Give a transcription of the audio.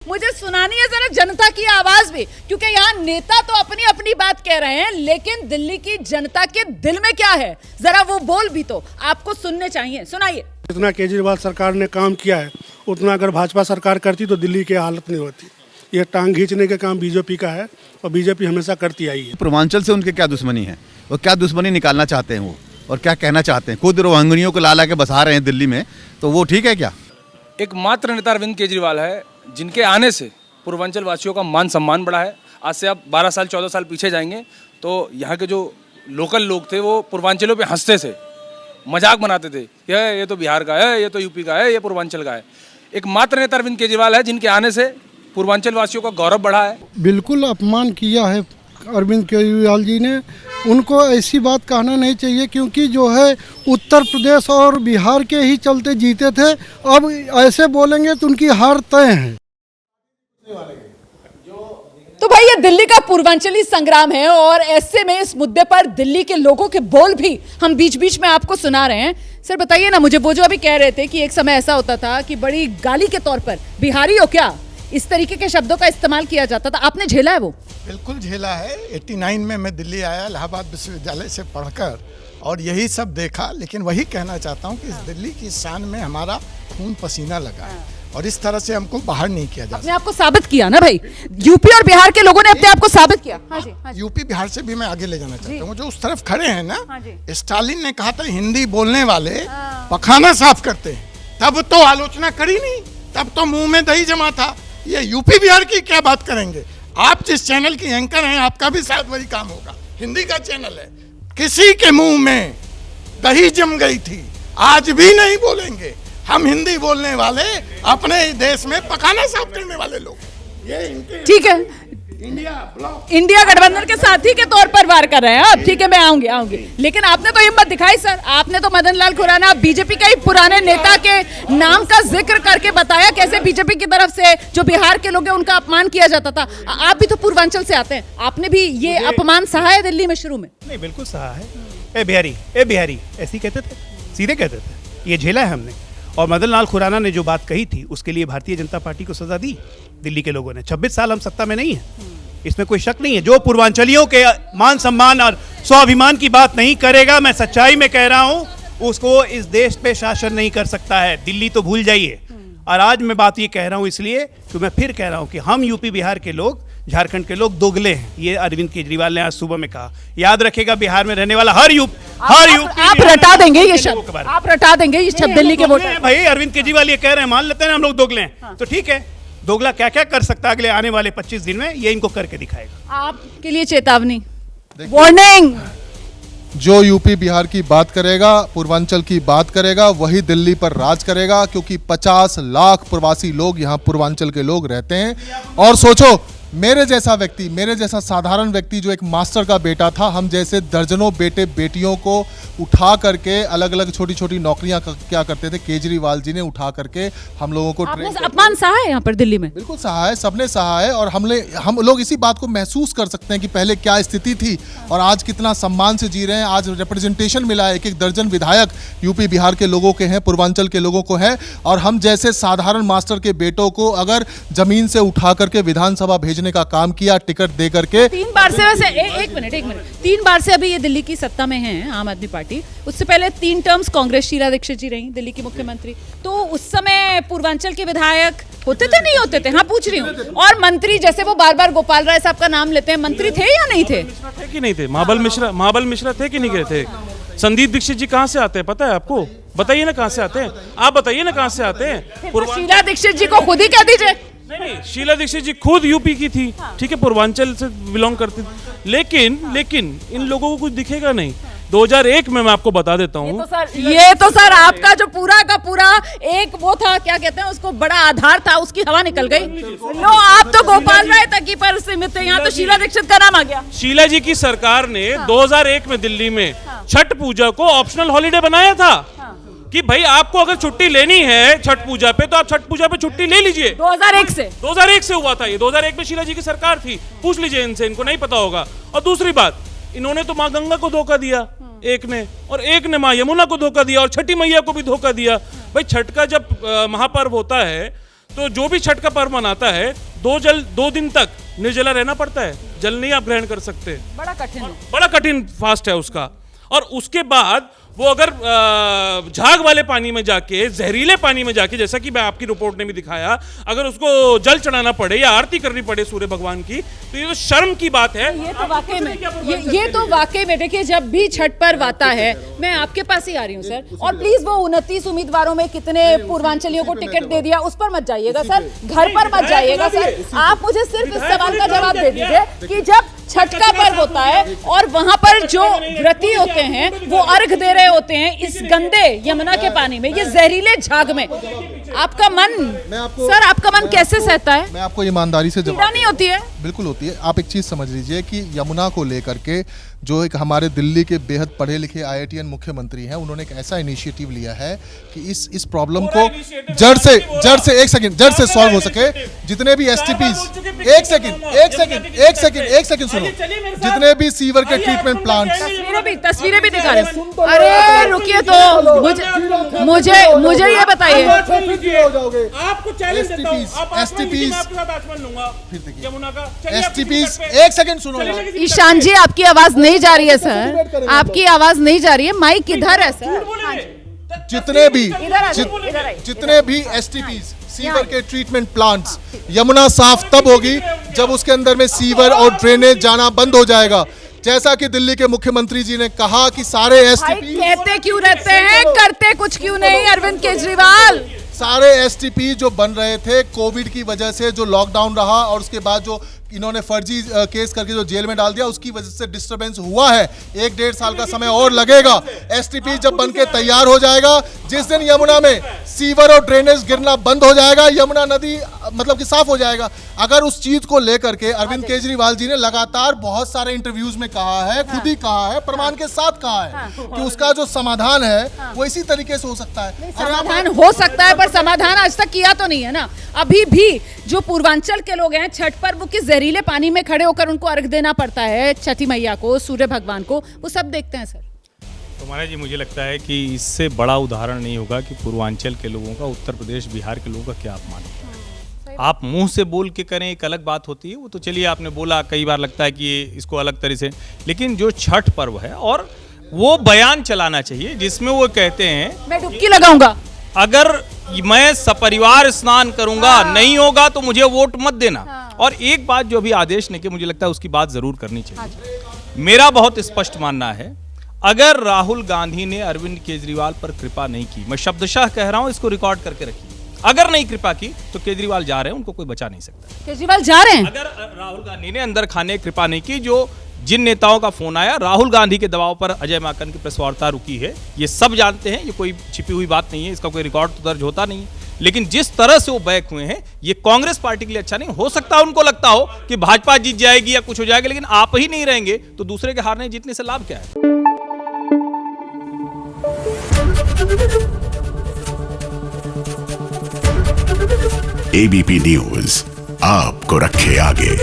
मुझे सुनानी है जरा जनता की आवाज भी, क्योंकि यहाँ नेता तो अपनी अपनी बात कह रहे हैं, लेकिन दिल्ली की जनता के दिल में क्या है जरा वो बोल भी तो आपको सुनने चाहिए। सुनाइए। जितना केजरीवाल सरकार ने काम किया है उतना अगर भाजपा सरकार करती तो दिल्ली की हालत नहीं होती। ये टांग खींचने का काम बीजेपी का है और बीजेपी हमेशा करती आई है। पूर्वांचल से उनके क्या दुश्मनी है, वो क्या दुश्मनी निकालना चाहते हैं वो, और क्या कहना चाहते हैं। खुद रोहिंग्यों को ला के बसा रहे हैं दिल्ली में, तो वो ठीक है क्या? एकमात्र नेता अरविंद केजरीवाल है जिनके आने से पूर्वांचल वासियों का मान सम्मान बढ़ा है। आज से आप 12 साल 14 साल पीछे जाएंगे तो यहाँ के जो लोकल लोग थे वो पूर्वांचलों पे हंसते थे, मजाक बनाते थे, ये तो बिहार का है, ये तो यूपी का है, ये पूर्वांचल का है। एकमात्र नेता अरविंद केजरीवाल है जिनके आने से पूर्वांचल वासियों का गौरव बढ़ा है। बिल्कुल अपमान किया है अरविंद केजरीवाल जी ने। उनको ऐसी बात कहना नहीं चाहिए, क्योंकि जो है उत्तर प्रदेश और बिहार के ही चलते जीते थे। अब ऐसे बोलेंगे तो उनकी हार तय है। तो भाई ये दिल्ली का पूर्वांचली संग्राम है और ऐसे में इस मुद्दे पर दिल्ली के लोगों के बोल भी हम बीच बीच में आपको सुना रहे हैं। सर बताइए ना मुझे, वो जो अभी कह रहे थे कि एक समय ऐसा होता था कि बड़ी गाली के तौर पर बिहारी हो क्या, इस तरीके के शब्दों का इस्तेमाल किया जाता था, आपने झेला है वो? बिल्कुल झेला है। 89 में मैं दिल्ली आया इलाहाबाद विश्वविद्यालय से पढ़कर, और यही सब देखा। लेकिन वही कहना चाहता हूँ कि इस दिल्ली की शान में हमारा खून पसीना लगा है और इस तरह से हमको बाहर नहीं किया जा सकता। अपने आपको साबित किया ना भाई, यूपी और बिहार के लोगों ने अपने आप को साबित किया। हाँ जी, हाँ जी। यूपी बिहार से भी मैं आगे ले जाना चाहता हूँ। जो उस तरफ खड़े हैं ना, स्टालिन ने कहा था हिंदी बोलने वाले पखाना साफ करते हैं, तब तो आलोचना करी नहीं, तब तो मुंह में दही जमा था। ये यूपी बिहार की क्या बात करेंगे? आप जिस चैनल की एंकर हैं आपका भी शायद वही काम होगा, हिंदी का चैनल है। किसी के मुंह में दही जम गई थी, आज भी नहीं बोलेंगे। हम हिंदी बोलने वाले अपने देश में पखाना साफ करने वाले लोग, ये ठीक है, इंडिया गठबंधन के साथी के तौर पर वार कर रहे हैं आप। ठीक है, मैं आऊंगी। लेकिन आपने तो हिम्मत दिखाई सर, आपने तो मदन लाल खुराना बीजेपी के ही पुराने नेता के नाम का जिक्र करके बताया कैसे बीजेपी की तरफ से जो बिहार के लोग हैं उनका अपमान किया जाता था। आप भी तो पूर्वांचल से आते हैं, आपने भी ये अपमान सहा है दिल्ली में शुरू में? नहीं, बिल्कुल सहा है। ए बिहारी ऐसे ही कहते थे, सीधे कहते थे, ये झेला है हमने। और मदन लाल खुराना ने जो बात कही थी उसके लिए भारतीय जनता पार्टी को सजा दी दिल्ली के लोगों ने। 26 साल हम सत्ता में नहीं है, इसमें कोई शक नहीं है। जो पूर्वांचलियों के मान सम्मान और स्वाभिमान की बात नहीं करेगा, मैं सच्चाई में कह रहा हूं, उसको इस देश पे शासन नहीं कर सकता है। दिल्ली तो भूल जाइए। और आज मैं बात ये कह रहा हूं इसलिए कि मैं फिर कह रहा हूं कि हम यूपी बिहार के लोग, झारखंड के लोग दोगले हैं। ये अरविंद केजरीवाल ने आज सुबह में कहा। याद रखेगा, बिहार में रहने वाला हर यूपी आप रटा देंगे ये शब्द, आप रटा देंगे ये शब्द दिल्ली के वोटर। भाई अरविंद केजरीवाल ये कह रहे हैं, मान लेते हैं हम लोग दोगले हैं, तो ठीक है। दोगला क्या क्या कर सकता है अगले आने वाले 25 दिन में, ये इनको करके दिखाएगा। आपके लिए चेतावनी, वार्निंग। जो यूपी बिहार की बात करेगा, पूर्वांचल की बात करेगा, वही दिल्ली पर राज करेगा, क्योंकि 50 लाख प्रवासी लोग यहाँ पूर्वांचल के लोग रहते हैं। और सोचो, मेरे जैसा व्यक्ति, मेरे जैसा साधारण व्यक्ति जो एक मास्टर का बेटा था, हम जैसे दर्जनों बेटे बेटियों को उठा करके अलग अलग छोटी छोटी नौकरियां क्या करते थे, केजरीवाल जी ने उठा करके हम लोगों को अपमान सहा है यहाँ पर दिल्ली में। बिल्कुल सहा है, सबने सहा है। और हम लोग इसी बात को महसूस कर सकते हैं कि पहले क्या स्थिति थी और आज कितना सम्मान से जी रहे हैं। आज रिप्रेजेंटेशन मिला है, एक दर्जन विधायक यूपी बिहार के लोगों के हैं, पूर्वांचल के लोगों को है। और हम जैसे साधारण मास्टर के बेटों को अगर जमीन से उठा करके विधानसभा भेजने का काम किया, टिकट दे करके। 3 बार से, वैसे एक मिनट 3 बार से अभी ये दिल्ली की सत्ता में है आम आदमी पार्टी। उससे पहले 3 टर्म्स कांग्रेस, शीला दीक्षित जी रही दिल्ली की मुख्यमंत्री। तो उस समय पूर्वांचल के विधायक होते थे, नहीं होते थे? हाँ, पूछ रही हूँ। और मंत्री जैसे वो बार बार गोपाल राय साहब का नाम लेते हैं, मंत्री थे या नहीं थे? थे कि नहीं थे? महाबल मिश्रा थे कि नहीं गए थे? संदीप दीक्षित जी कहाँ से आते हैं पता है आपको? बताइए ना कहाँ से आते हैं, आप बताइए ना कहाँ से आते हैं। शीला दीक्षित जी को खुद ही कह दीजिए। नहीं, शीला दीक्षित जी खुद यूपी की थी, ठीक है, पूर्वांचल से बिलोंग करती थी। लेकिन इन लोगों को कुछ दिखेगा नहीं। 2001 में मैं आपको बता देता हूँ, ये तो सर आपका जो पूरा का पूरा एक वो था, क्या कहते हैं उसको, बड़ा आधार था, उसकी हवा निकल गई। लो, आप तो गोपाल राय तक ही पर सीमित थे, यहाँ तो शीला दीक्षित का नाम आ गया। शीला जी की सरकार ने 2001 में दिल्ली में छठ पूजा को ऑप्शनल हॉलिडे बनाया था कि भाई आपको अगर छुट्टी लेनी है छठ पूजा पे तो आप छठ पूजा पे छुट्टी ले लीजिए। 2001 से हुआ था ये। 2001 में शीला जी की सरकार थी, पूछ लीजिए इनसे, इनको नहीं पता होगा। और दूसरी बात, इन्होंने तो माँ गंगा को धोखा दिया एक ने, और एक ने माँ यमुना को धोखा दिया, और छठी मैया को भी धोखा दिया। भाई छठ का जब महापर्व होता है तो जो भी छठ का पर्व मनाता है 2 दिन तक निर्जला रहना पड़ता है, जल नहीं आप ग्रहण कर सकते। बड़ा कठिन फास्ट है उसका। और उसके बाद वो अगर झाग वाले पानी में जाके, जहरीले पानी में जाके, जैसा कि मैं आपकी रिपोर्ट ने भी दिखाया, अगर उसको जल चढ़ाना पड़े या आरती करनी पड़े सूर्य भगवान की, तो ये तो शर्म की बात है। ये तो वाकई में देखिए, जब भी छठ पर्व आता है, मैं आपके पास ही आ रही हूँ सर, और प्लीज वो 29 उम्मीदवारों में कितने पूर्वांचलियों को टिकट दे दिया, उस पर मत जाइएगा सर, घर पर मत जाइएगा सर। आप मुझे सिर्फ इस सवाल का जवाब दे दीजिए कि जब छठ का पर्व होता है और वहां पर जो व्रती होते हैं वो अर्घ दे रहे होते हैं इस गंदे यमुना के पानी में, ये जहरीले झाग में, आपका मन सर, आपका मन कैसे सहता है? मैं आपको ईमानदारी से जवाब नहीं होती है। बिल्कुल होती है। आप एक चीज समझ लीजिए कि यमुना को लेकर के जो एक हमारे दिल्ली के बेहद पढ़े लिखे IITian मुख्यमंत्री हैं, उन्होंने एक ऐसा इनिशिएटिव लिया है कि इस प्रॉब्लम को जड़ से सॉल्व हो सके। जितने भी STPs, एक सेकंड सुनो, जितने भी सीवर के ट्रीटमेंट प्लांट्स, तस्वीरें भी दिखा रहे। अरे रुकिए, तो मुझे ये बताइए, आपको चैलेंज देता हूं, STPs, एक सेकंड सुनो। ईशान जी, आपकी आवाज नहीं जा रही है सर, आपकी आवाज नहीं जा रही है, माइक किधर है सर? जितने भी STPs, सीवर के ट्रीटमेंट प्लांट्स, यमुना साफ तब होगी जब उसके अंदर में सीवर और ड्रेनेज जाना बंद हो जाएगा। जैसा कि दिल्ली के मुख्यमंत्री जी ने कहा कि सारे STP कहते क्यों रहते हैं, करते कुछ क्यों नहीं अरविंद केजरीवाल? सारे STP जो बन रहे थे कोविड की वजह से, जो लॉकडाउन रहा और उसके बाद जो इन्होंने फर्जी केस करके जो जेल में डाल दिया, उसकी वजह से डिस्टरबेंस हुआ है। 1-1.5 साल का समय और लगेगा। STP जब बनके तैयार हो जाएगा, जिस दिन यमुना में सीवर और ड्रेनेज गिरना बंद हो जाएगा, यमुना नदी मतलब कि साफ हो जाएगा। अगर उस चीज को लेकर के अरविंद केजरीवाल जी ने लगातार बहुत सारे इंटरव्यूज में कहा है, खुद ही कहा है, प्रमाण के साथ कहा है कि उसका जो समाधान है वो इसी तरीके से हो सकता है। समाधान हो सकता है, पर समाधान आज तक किया तो नहीं है ना। अभी भी जो पूर्वांचल के लोग हैं, छठ पर वो किस जहरीले पानी में खड़े होकर उनको अर्घ देना पड़ता है, छठी मैया को, सूर्य भगवान को, वो सब देखते हैं सर। तो महाराज जी, मुझे लगता है कि इससे बड़ा उदाहरण नहीं होगा कि पूर्वांचल के लोगों का, उत्तर प्रदेश बिहार के लोगों का क्या अपमान होता है। आप मुंह से बोल के करें एक अलग बात होती है, वो तो चलिए आपने बोला, कई बार लगता है कि इसको अलग तरह से, लेकिन जो छठ पर्व है, और वो बयान चलाना चाहिए जिसमें वो कहते हैं मैं डुबकी लगाऊंगा, अगर मैं सपरिवार स्नान करूंगा, नहीं होगा तो मुझे वोट मत देना। और एक बात जो अभी आदेश ने की, मुझे लगता है उसकी बात जरूर करनी चाहिए। मेरा बहुत स्पष्ट मानना है, अगर राहुल गांधी ने अरविंद केजरीवाल पर कृपा नहीं की, मैं शब्दशः कह रहा हूं, इसको रिकॉर्ड करके रखिए, अगर नहीं कृपा की तो केजरीवाल जा रहे हैं, उनको कोई बचा नहीं सकता। केजरीवाल जा रहे हैं। अगर राहुल गांधी ने अंदर खाने कृपा नहीं की, जो जिन नेताओं का फोन आया, राहुल गांधी के दबाव पर अजय माकन की प्रेस वार्ता रुकी है, ये सब जानते हैं, ये कोई छिपी हुई बात नहीं है, इसका कोई रिकॉर्ड तो दर्ज होता नहीं है। लेकिन जिस तरह से वो बैक हुए हैं, ये कांग्रेस पार्टी के लिए अच्छा नहीं हो सकता। उनको लगता हो कि भाजपा जीत जाएगी या कुछ हो जाएगा, लेकिन आप ही नहीं रहेंगे तो दूसरे के हारने जीतने से लाभ क्या है? ABP न्यूज आपको रखे आगे।